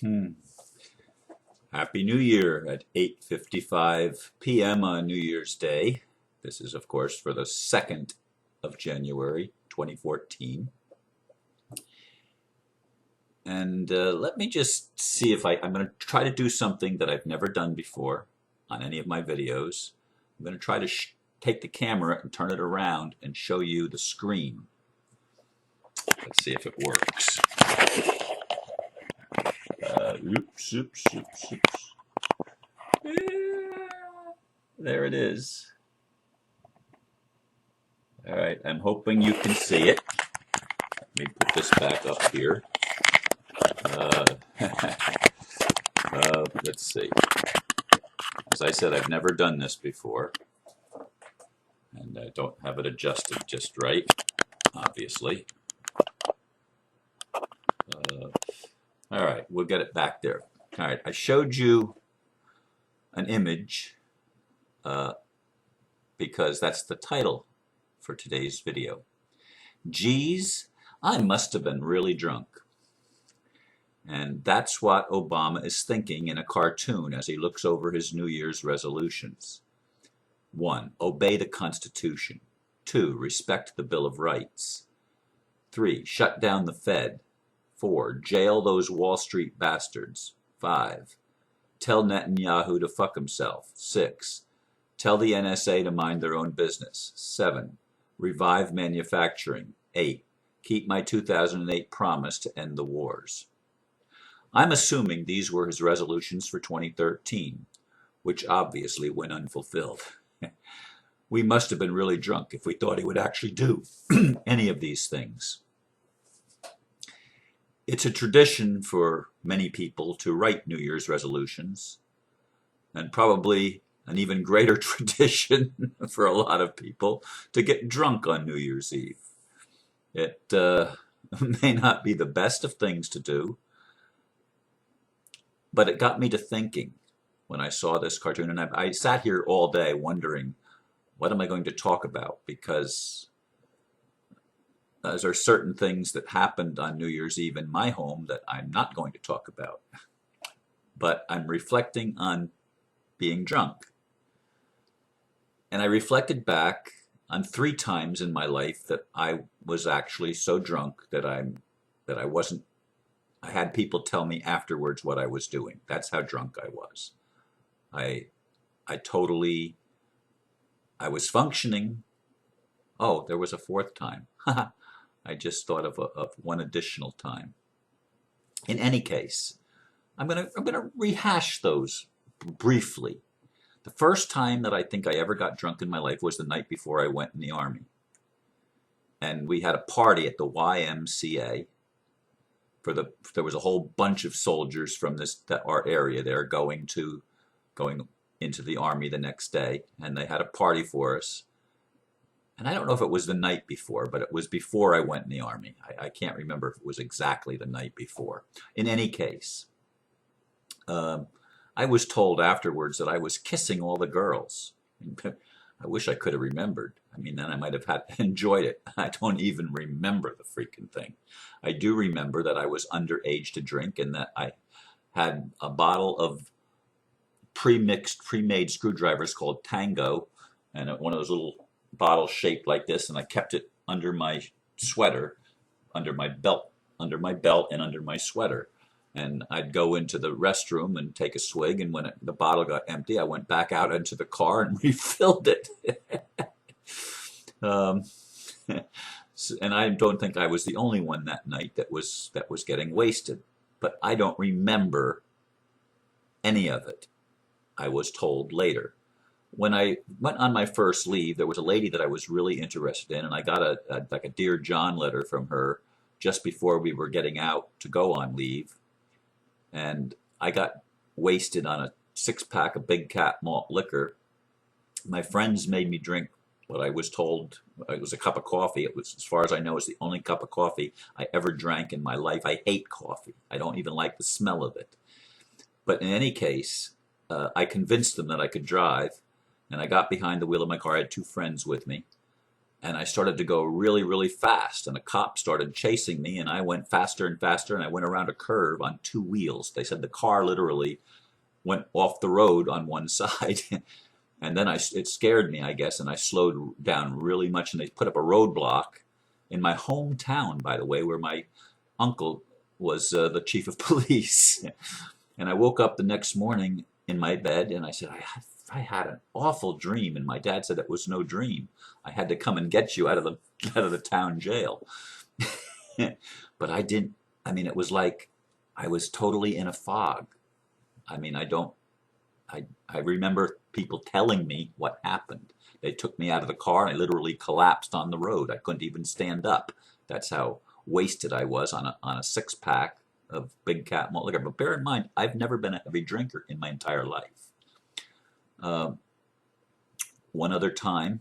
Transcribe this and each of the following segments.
Hmm. Happy New Year at 8:55 p.m. on New Year's Day. This is, of course, for the 2nd of January, 2014. And let me just see if I'm going to try to do something that I've never done before on any of my videos. I'm going to try to take the camera and turn it around and show you the screen. Let's see if it works. Oops. There it is. All right, I'm hoping you can see it. Let me put this back up here. Uh, let's see. As I said, I've never done this before, and I don't have it adjusted just right, obviously. All right, we'll get it back there. All right, I showed you an image because that's the title for today's video. Geez, I must have been really drunk. And that's what Obama is thinking in a cartoon as he looks over his New Year's resolutions. 1. Obey the Constitution. 2. Respect the Bill of Rights. 3. Shut down the Fed. 4. Jail those Wall Street bastards. 5. Tell Netanyahu to fuck himself. 6. Tell the NSA to mind their own business. 7. Revive manufacturing. 8. Keep my 2008 promise to end the wars. I'm assuming these were his resolutions for 2013, which obviously went unfulfilled. We must have been really drunk if we thought he would actually do any of these things. It's a tradition for many people to write New Year's resolutions, and probably an even greater tradition for a lot of people to get drunk on New Year's Eve. It may not be the best of things to do, but it got me to thinking when I saw this cartoon, and I sat here all day wondering, what am I going to talk about? Because there are certain things that happened on New Year's Eve in my home that I'm not going to talk about. But I'm reflecting on being drunk. And I reflected back on 3 times in my life that I was actually so drunk that I had people tell me afterwards what I was doing. That's how drunk I was. I was functioning. Oh, there was a 4th time. I just thought of one additional time. In any case, I'm gonna rehash those briefly. The first time that I think I ever got drunk in my life was the night before I went in the Army. And we had a party at the YMCA. There was a whole bunch of soldiers from our area there going into the Army the next day, and they had a party for us. And I don't know if it was the night before, but it was before I went in the Army. I can't remember if it was exactly the night before. In any case, I was told afterwards that I was kissing all the girls. I wish I could have remembered. I mean, then I might have enjoyed it. I don't even remember the freaking thing. I do remember that I was underage to drink and that I had a bottle of pre-made screwdrivers called Tango, and one of those little bottles shaped like this, and I kept it under my sweater, under my belt and under my sweater. And I'd go into the restroom and take a swig, and when the bottle got empty, I went back out into the car and refilled it. And I don't think I was the only one that night that was getting wasted, but I don't remember any of it. I was told later. When I went on my first leave, there was a lady that I was really interested in, and I got a Dear John letter from her just before we were getting out to go on leave. And I got wasted on a 6-pack of Big Cat malt liquor. My friends made me drink what I was told it was a cup of coffee. It was, as far as I know, it's the only cup of coffee I ever drank in my life. I hate coffee. I don't even like the smell of it. But in any case, I convinced them that I could drive, and I got behind the wheel of my car. I had 2 friends with me, and I started to go really, really fast, and a cop started chasing me, and I went faster and faster, and I went around a curve on two wheels. They said the car literally went off the road on one side. And then it scared me, I guess, and I slowed down really much, and they put up a roadblock in my hometown, by the way, where my uncle was the chief of police. And I woke up the next morning in my bed, and I said, I had an awful dream, and my dad said it was no dream. I had to come and get you out of the town jail. But I didn't. I mean, it was like I was totally in a fog. I mean, I remember people telling me what happened. They took me out of the car, and I literally collapsed on the road. I couldn't even stand up. That's how wasted I was on a six-pack of Big Cat malt liquor. But bear in mind, I've never been a heavy drinker in my entire life. One other time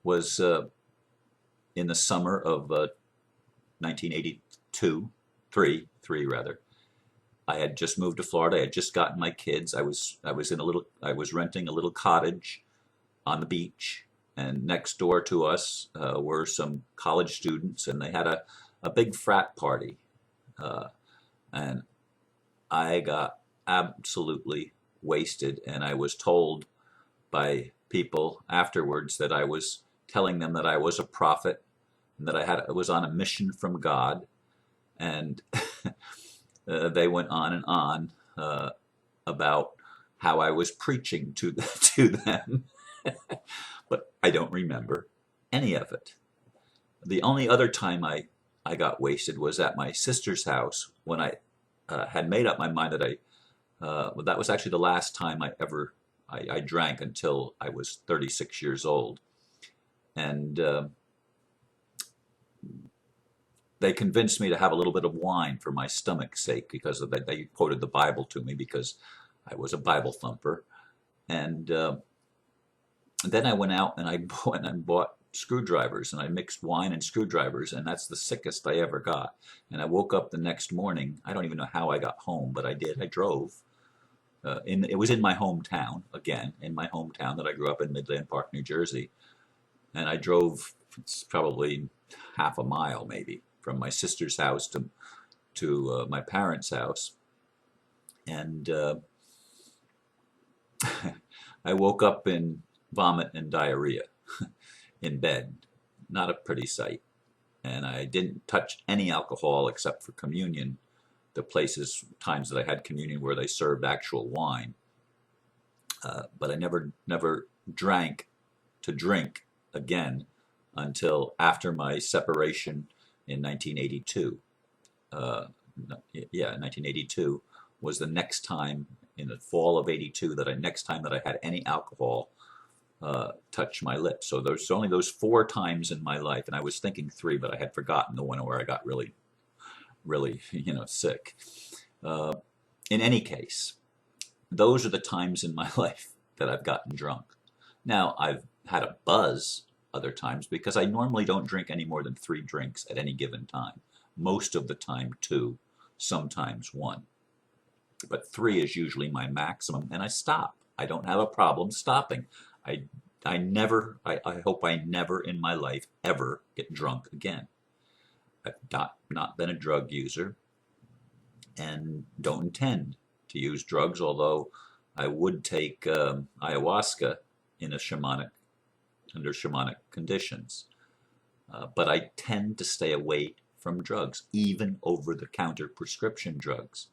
was in the summer of 1982, three rather. I had just moved to Florida. I had just gotten my kids. I was renting a little cottage on the beach, and next door to us were some college students, and they had a big frat party, and I got absolutely wasted, and I was told by people afterwards that I was telling them that I was a prophet and that I was on a mission from God, and they went on and on about how I was preaching to them, but I don't remember any of it. The only other time I got wasted was at my sister's house when I had made up my mind that that was actually the last time I drank until I was 36 years old. And they convinced me to have a little bit of wine for my stomach's sake, because they quoted the Bible to me because I was a Bible thumper. And then I went out and I bought screwdrivers, and I mixed wine and screwdrivers, and that's the sickest I ever got. And I woke up the next morning. I don't even know how I got home, but I did. I drove. It was in my hometown, again, in my hometown that I grew up in, Midland Park, New Jersey. And I drove, it's probably half a mile maybe, from my sister's house to my parents' house. And I woke up in vomit and diarrhea in bed. Not a pretty sight. And I didn't touch any alcohol except for communion, the times that I had communion where they served actual wine. But I never drank to drink again until after my separation in 1982. 1982 was the next time, in the fall of 82, that I had any alcohol touch my lips. So there's only those 4 times in my life, and I was thinking 3, but I had forgotten the one where I got really, really, sick. In any case, those are the times in my life that I've gotten drunk. Now, I've had a buzz other times because I normally don't drink any more than 3 drinks at any given time. Most of the time 2, sometimes 1. But 3 is usually my maximum, and I stop. I don't have a problem stopping. I hope I never in my life ever get drunk again. I've not been a drug user and don't intend to use drugs, although I would take ayahuasca under shamanic conditions. But I tend to stay away from drugs, even over-the-counter prescription drugs.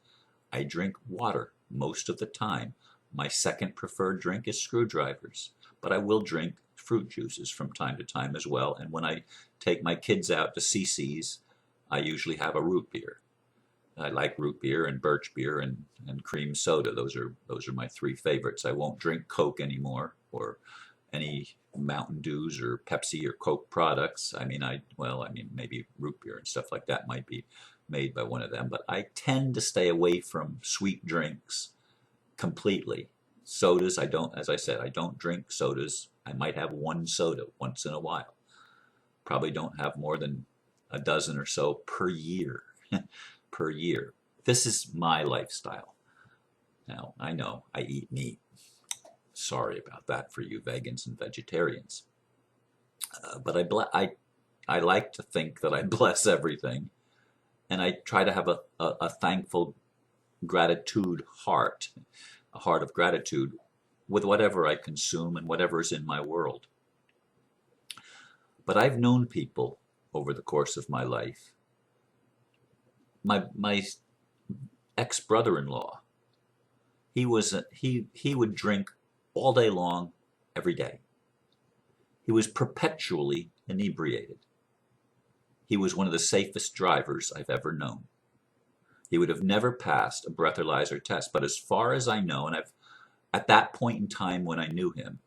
I drink water most of the time. My second preferred drink is screwdrivers, but I will drink fruit juices from time to time as well. And when I take my kids out to CC's, I usually have a root beer. I like root beer and birch beer and cream soda. Those are my 3 favorites. I won't drink Coke anymore, or any Mountain Dews or Pepsi or Coke products. I mean maybe root beer and stuff like that might be made by one of them, but I tend to stay away from sweet drinks completely. Sodas, as I said, I don't drink sodas. I might have 1 soda once in a while. Probably don't have more than a dozen or so per year. Per year. This is my lifestyle. Now, I know I eat meat. Sorry about that for you vegans and vegetarians. I like to think that I bless everything, and I try to have a thankful gratitude heart, a heart of gratitude with whatever I consume and whatever is in my world. But I've known people over the course of my life. My ex-brother-in-law, he would drink all day long, every day. He was perpetually inebriated. He was one of the safest drivers I've ever known. He would have never passed a breathalyzer test, but as far as I know, and at that point in time when I knew him,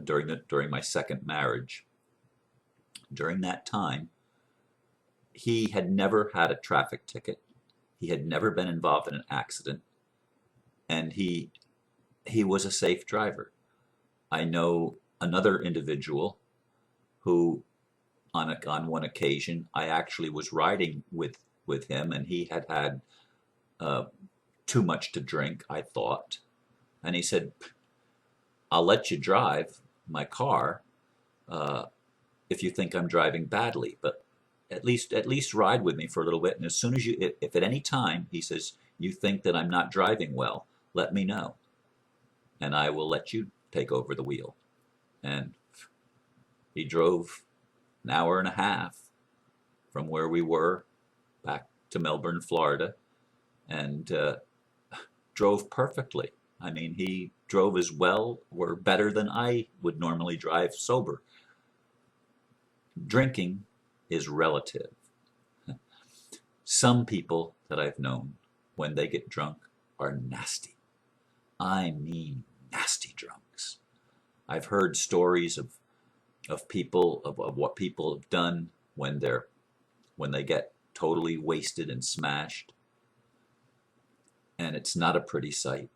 during my second marriage, during that time, he had never had a traffic ticket. He had never been involved in an accident, and he was a safe driver. I know another individual who, on one occasion, I actually was riding with him, and he had too much to drink, I thought, and he said, "I'll let you drive my car if you think I'm driving badly, but at least ride with me for a little bit. And as soon as if at any time," he says, "you think that I'm not driving well, let me know, and I will let you take over the wheel." And he drove an hour and a half from where we were back to Melbourne, Florida, and drove perfectly. I mean, he drove as well or better than I would normally drive sober. Drinking is relative. Some people that I've known, when they get drunk, are nasty. I mean nasty drunks. I've heard stories of people, of what people have done when they get totally wasted and smashed. And it's not a pretty sight.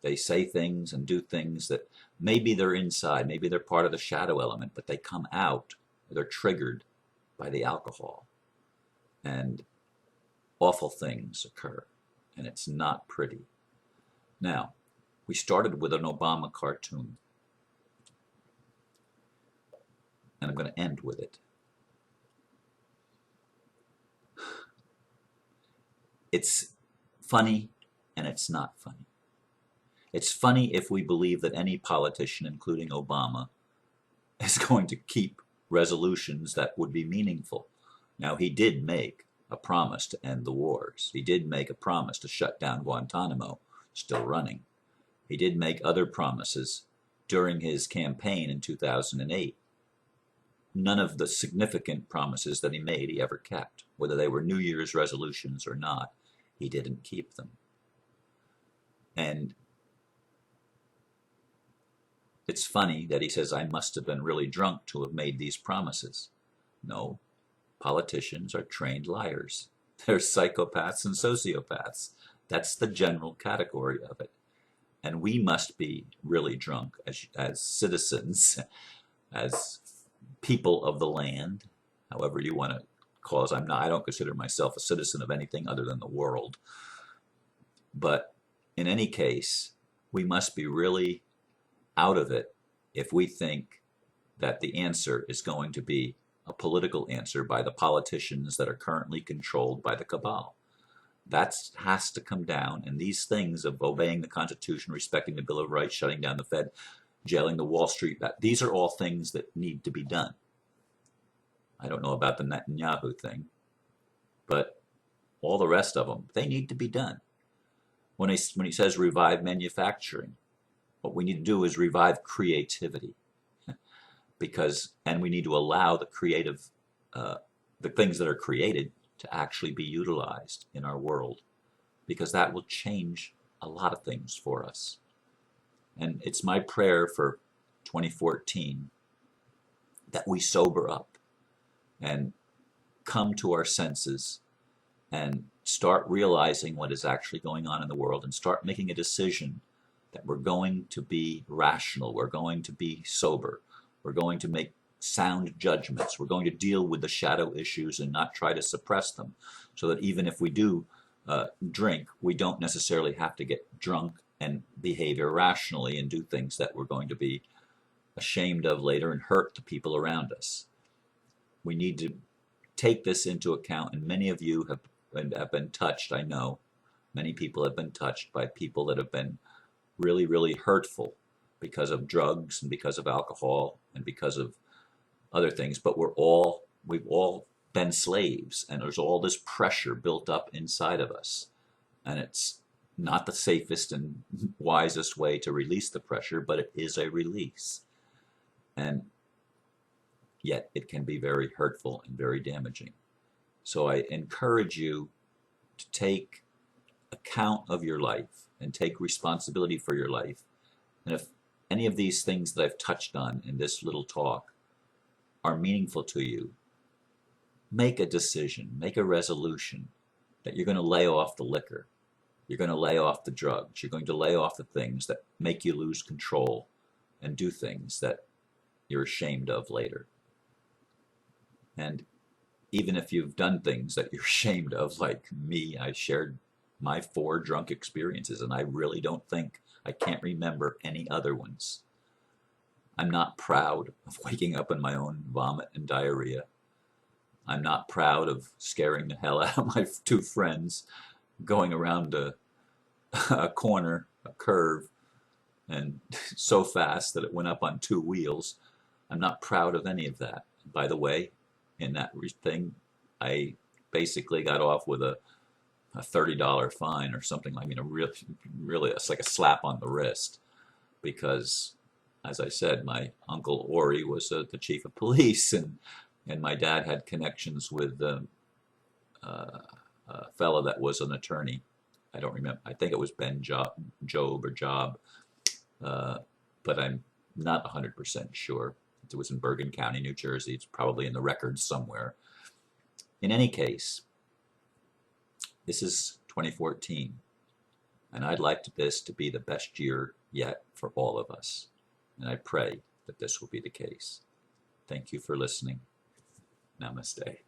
They say things and do things that maybe they're inside, maybe they're part of the shadow element, but they come out, they're triggered by the alcohol. And awful things occur, and it's not pretty. Now, we started with an Obama cartoon, and I'm going to end with it. It's funny, and it's not funny. It's funny if we believe that any politician, including Obama, is going to keep resolutions that would be meaningful. Now, he did make a promise to end the wars. He did make a promise to shut down Guantanamo, still running. He did make other promises during his campaign in 2008. None of the significant promises that he made he ever kept. Whether they were New Year's resolutions or not, he didn't keep them. And it's funny that he says, "I must have been really drunk to have made these promises." No, politicians are trained liars. They're psychopaths and sociopaths. That's the general category of it. And we must be really drunk as citizens, as people of the land, however you want to call us. I don't consider myself a citizen of anything other than the world. But in any case, we must be really out of it if we think that the answer is going to be a political answer by the politicians that are currently controlled by the cabal. That has to come down, and these things of obeying the Constitution, respecting the Bill of Rights, shutting down the Fed, jailing the Wall Street, these are all things that need to be done. I don't know about the Netanyahu thing, but all the rest of them, they need to be done. When he says revive manufacturing, what we need to do is revive creativity, and we need to allow the creative, the things that are created to actually be utilized in our world, because that will change a lot of things for us. And it's my prayer for 2014 that we sober up and come to our senses and start realizing what is actually going on in the world, and start making a decision that we're going to be rational, we're going to be sober, we're going to make sound judgments, we're going to deal with the shadow issues and not try to suppress them, so that even if we do drink, we don't necessarily have to get drunk and behave irrationally and do things that we're going to be ashamed of later and hurt the people around us. We need to take this into account, and many of you have been touched. I know many people have been touched by people that have been really, really hurtful because of drugs and because of alcohol and because of other things. But we've all been slaves, and there's all this pressure built up inside of us, and it's not the safest and wisest way to release the pressure, but it is a release. And yet it can be very hurtful and very damaging. So I encourage you to take account of your life and take responsibility for your life. And if any of these things that I've touched on in this little talk are meaningful to you, make a decision, make a resolution that you're going to lay off the liquor, you're going to lay off the drugs, you're going to lay off the things that make you lose control and do things that you're ashamed of later. And even if you've done things that you're ashamed of, like me, I shared my 4 drunk experiences, and I really don't think, I can't remember any other ones. I'm not proud of waking up in my own vomit and diarrhea. I'm not proud of scaring the hell out of my 2 friends going around a corner, a curve, and so fast that it went up on 2 wheels. I'm not proud of any of that. By the way, in that thing, I basically got off with a $30 fine or something like, really, it's like a slap on the wrist, because, as I said, my uncle Ori was the chief of police, and my dad had connections with a fellow that was an attorney. I don't remember. I think it was Ben Job or Job, but I'm not 100% sure. It was in Bergen County, New Jersey. It's probably in the records somewhere. In any case, this is 2014, and I'd like this to be the best year yet for all of us, and I pray that this will be the case. Thank you for listening. Namaste.